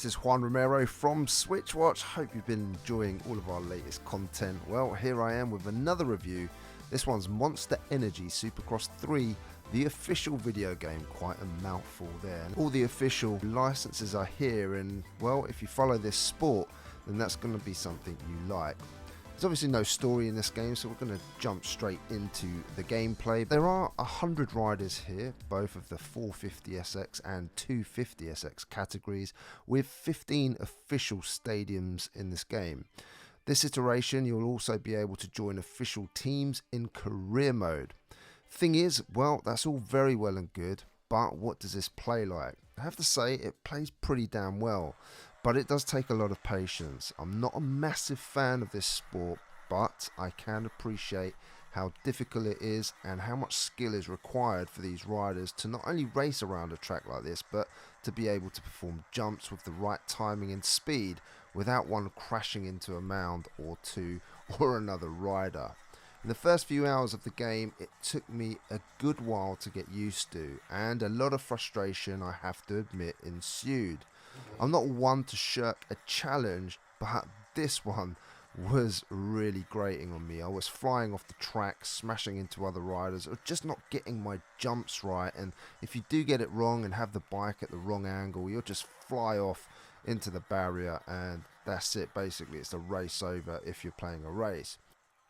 This is Juan Romero from Switchwatch. Hope you've been enjoying all of our latest content. Well, here I am with another review. This one's Monster Energy Supercross 3, the official video game. Quite a mouthful there. All the official licenses are here, and well, if you follow this sport, then that's going to be something you like. There's obviously no story in this game, so we're going to jump straight into the gameplay. There are 100 riders here, both of the 450SX and 250SX categories, with 15 official stadiums in this game. This iteration, you'll also be able to join official teams in career mode. Thing is, well, that's all very well and good, but what does this play like? I have to say, it plays pretty damn well. But it does take a lot of patience. I'm not a massive fan of this sport, but I can appreciate how difficult it is and how much skill is required for these riders to not only race around a track like this, but to be able to perform jumps with the right timing and speed without one crashing into a mound or two or another rider. In the first few hours of the game, it took me a good while to get used to, and a lot of frustration, I have to admit, ensued. I'm not one to shirk a challenge, but this one was really grating on me. I was flying off the track, smashing into other riders, or just not getting my jumps right, and if you do get it wrong and have the bike at the wrong angle, you'll just fly off into the barrier, and that's it. Basically, it's a race over if you're playing a race.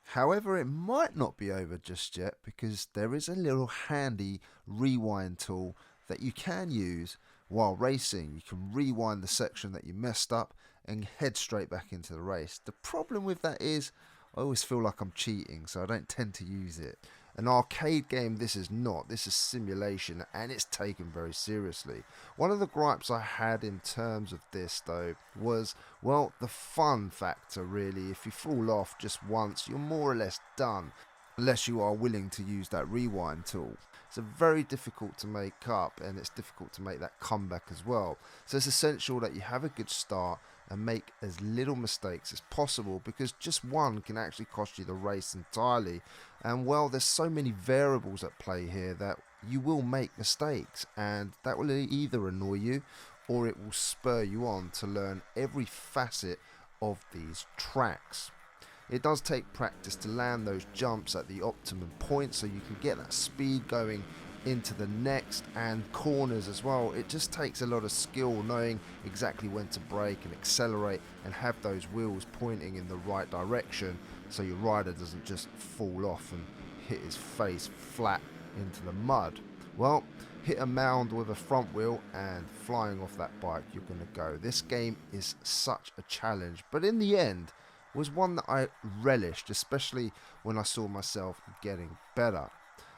However, it might not be over just yet, because there is a little handy rewind tool that you can use while racing. You can rewind the section that you messed up and head straight back into the race. The problem with that is I always feel like I'm cheating, so I don't tend to use it. An arcade game, this is not. This is simulation, and it's taken very seriously. One of the gripes I had in terms of this, though, was, well, the fun factor, really. If you fall off just once, you're more or less done, unless you are willing to use that rewind tool. It's very difficult to make up, and it's difficult to make that comeback as well. So it's essential that you have a good start and make as little mistakes as possible, because just one can actually cost you the race entirely. And well, there's so many variables at play here that you will make mistakes, and that will either annoy you or it will spur you on to learn every facet of these tracks. It does take practice to land those jumps at the optimum point, so you can get that speed going into the next, and corners as well. It just takes a lot of skill knowing exactly when to brake and accelerate and have those wheels pointing in the right direction so your rider doesn't just fall off and hit his face flat into the mud. Well, hit a mound with a front wheel and flying off that bike, you're going to go. This game is such a challenge, but in the end was one that I relished, especially when I saw myself getting better.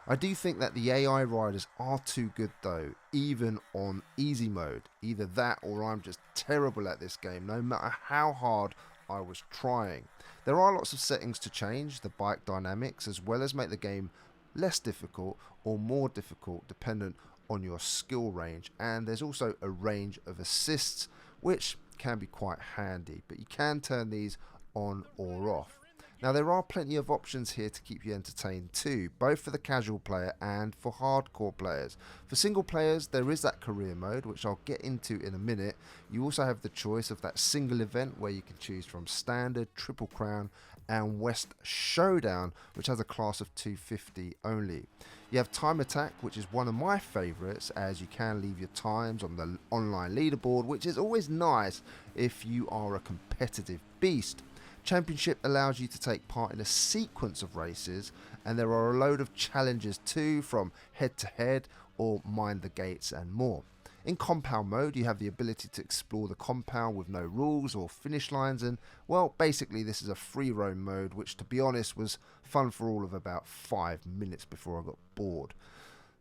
I do think that the AI riders are too good though, even on easy mode. Either that or I'm just terrible at this game, no matter how hard I was trying. There are lots of settings to change the bike dynamics, as well as make the game less difficult or more difficult dependent on your skill range, and there's also a range of assists which can be quite handy, but you can turn these on or off. Now, there are plenty of options here to keep you entertained too, both for the casual player and for hardcore players. For single players, there is that career mode, which I'll get into in a minute. You also have the choice of that single event where you can choose from Standard, Triple Crown and West Showdown, which has a class of 250 only. You have Time Attack, which is one of my favourites, as you can leave your times on the online leaderboard, which is always nice if you are a competitive beast. Championship allows you to take part in a sequence of races, and there are a load of challenges too, from head to head or mind the gates and more. In compound mode, you have the ability to explore the compound with no rules or finish lines, and well, basically this is a free roam mode, which to be honest was fun for all of about 5 minutes before I got bored.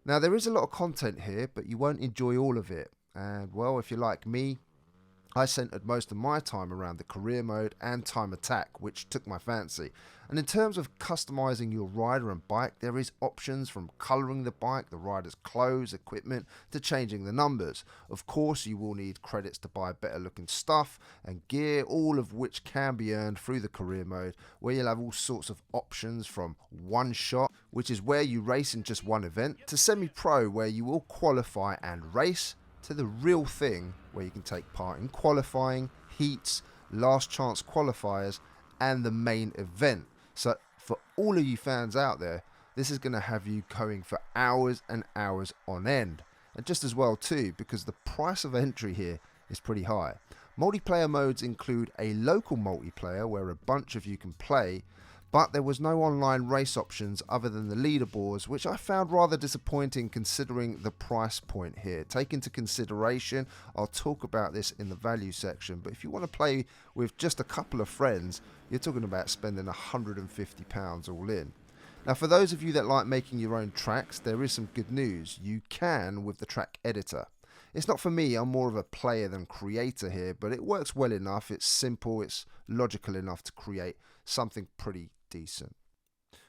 Now, there is a lot of content here, but you won't enjoy all of it, and well, if you're like me, I centered most of my time around the career mode and Time Attack, which took my fancy. And in terms of customizing your rider and bike, there is options from colouring the bike, the rider's clothes, equipment, to changing the numbers. Of course, you will need credits to buy better looking stuff and gear, all of which can be earned through the career mode, where you'll have all sorts of options from one shot, which is where you race in just one event, to semi-pro, where you will qualify and race, to the real thing, where you can take part in qualifying, heats, last chance qualifiers, and the main event. So for all of you fans out there, this is going to have you going for hours and hours on end. And just as well too, because the price of entry here is pretty high. Multiplayer modes include a local multiplayer where a bunch of you can play, but there was no online race options other than the leaderboards, which I found rather disappointing considering the price point here. Take into consideration, I'll talk about this in the value section, but if you want to play with just a couple of friends, you're talking about spending £150 all in. Now for those of you that like making your own tracks, there is some good news. You can with the track editor. It's not for me, I'm more of a player than creator here, but it works well enough, it's simple, it's logical enough to create something pretty decent,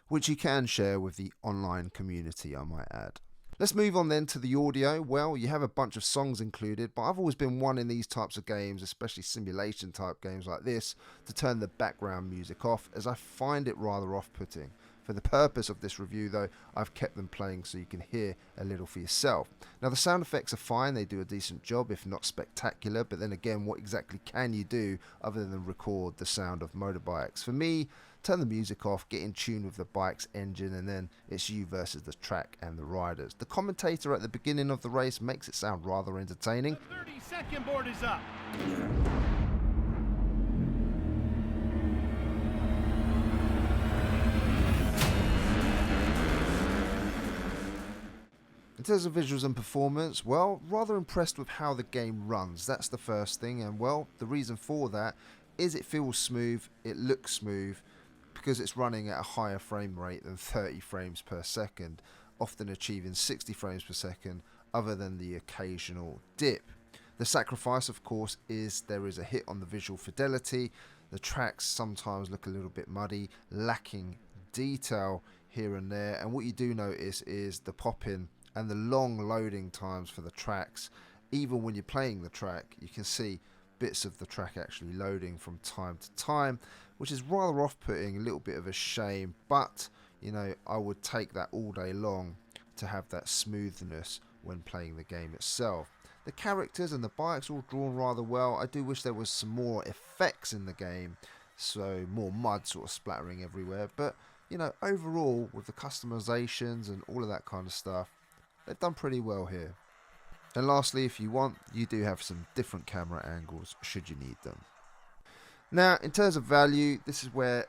which you can share with the online community, I might add. Let's move on then to the audio. Well, you have a bunch of songs included, but I've always been one in these types of games, especially simulation type games like this, to turn the background music off, as I find it rather off-putting. For the purpose of this review though, I've kept them playing so you can hear a little for yourself. Now the sound effects are fine, they do a decent job, if not spectacular, but then again, what exactly can you do other than record the sound of motorbikes? For me, turn the music off, get in tune with the bike's engine, and then it's you versus the track and the riders. The commentator at the beginning of the race makes it sound rather entertaining. The 30-second board is up. In terms of visuals and performance, well, rather impressed with how the game runs. That's the first thing, and well, the reason for that is it feels smooth, it looks smooth, because it's running at a higher frame rate than 30 frames per second, often achieving 60 frames per second, other than the occasional dip. The sacrifice, of course, is there is a hit on the visual fidelity. The tracks sometimes look a little bit muddy, lacking detail here and there, and what you do notice is the pop-in and the long loading times for the tracks. Even when you're playing the track, you can see bits of the track actually loading from time to time, which is rather off-putting, a little bit of a shame, but you know, I would take that all day long to have that smoothness when playing the game itself. The characters and the bikes are all drawn rather well. I do wish there was some more effects in the game, so more mud sort of splattering everywhere, but you know, overall with the customizations and all of that kind of stuff, they've done pretty well here. And lastly, if you want, you do have some different camera angles should you need them. Now, in terms of value, this is where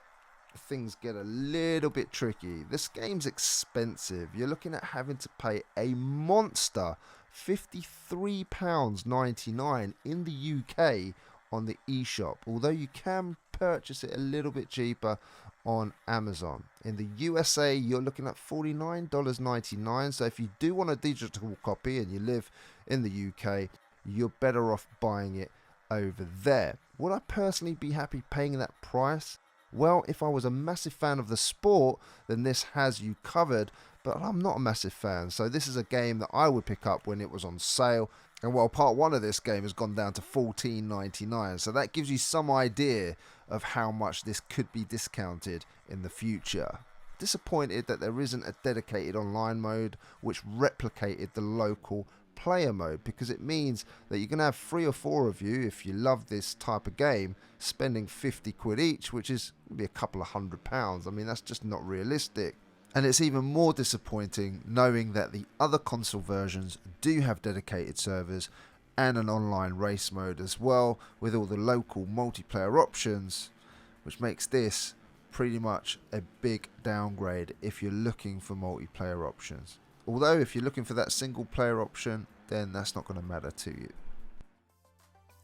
things get a little bit tricky. This game's expensive. You're looking at having to pay a monster £53.99 in the UK on the eShop, although you can purchase it a little bit cheaper on Amazon. In the USA, you're looking at $49.99, so if you do want a digital copy and you live in the UK, you're better off buying it over there. Would I personally be happy paying that price? Well, if I was a massive fan of the sport, then this has you covered, but I'm not a massive fan, so this is a game that I would pick up when it was on sale. And while part 1 of this game has gone down to $14.99, so that gives you some idea of how much this could be discounted in the future. Disappointed that there isn't a dedicated online mode which replicated the local player mode, because it means that you can have 3 or 4 of you, if you love this type of game, spending 50 quid each, which is maybe a couple of £100. I mean, that's just not realistic. And it's even more disappointing knowing that the other console versions do have dedicated servers and an online race mode as well, with all the local multiplayer options, which makes this pretty much a big downgrade if you're looking for multiplayer options. Although if you're looking for that single player option, then that's not going to matter to you.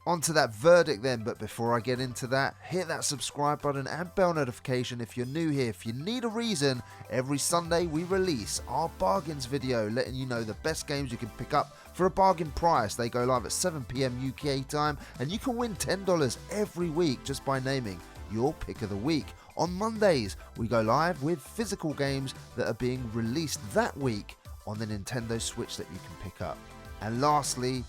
On to that verdict then, but before I get into that, hit that subscribe button and bell notification if you're new here. If you need a reason, every Sunday we release our bargains video, letting you know the best games you can pick up for a bargain price. They go live at 7 PM UK time, and you can win $10 every week just by naming your pick of the week. On Mondays, we go live with physical games that are being released that week on the Nintendo Switch that you can pick up. And lastly,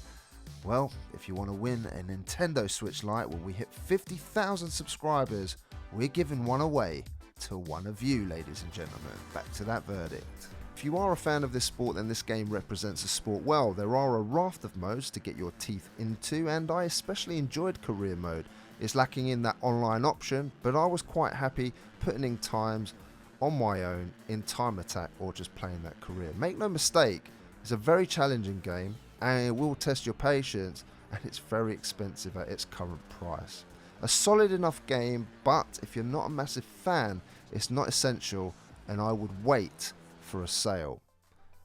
well, if you want to win a Nintendo Switch Lite when we hit 50,000 subscribers, we're giving one away to one of you, ladies and gentlemen. Back to that verdict. If you are a fan of this sport, then this game represents the sport well. There are a raft of modes to get your teeth into, and I especially enjoyed career mode. It's lacking in that online option, but I was quite happy putting in times on my own in time attack or just playing that career. Make no mistake, it's a very challenging game and it will test your patience, and it's very expensive at its current price. A solid enough game, but if you're not a massive fan, it's not essential, and I would wait for a sale.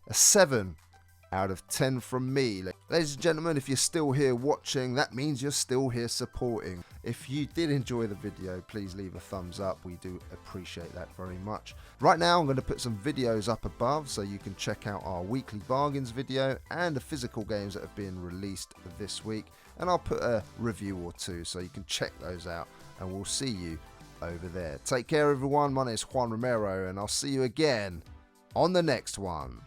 A 7 out of 10 from me. Ladies and gentlemen, if you're still here watching, that means you're still here supporting. If you did enjoy the video, please leave a thumbs up. We do appreciate that very much. Right now, I'm going to put some videos up above so you can check out our weekly bargains video and the physical games that have been released this week. And I'll put a review or two so you can check those out, and we'll see you over there. Take care, everyone. My name is Juan Romero, and I'll see you again on the next one.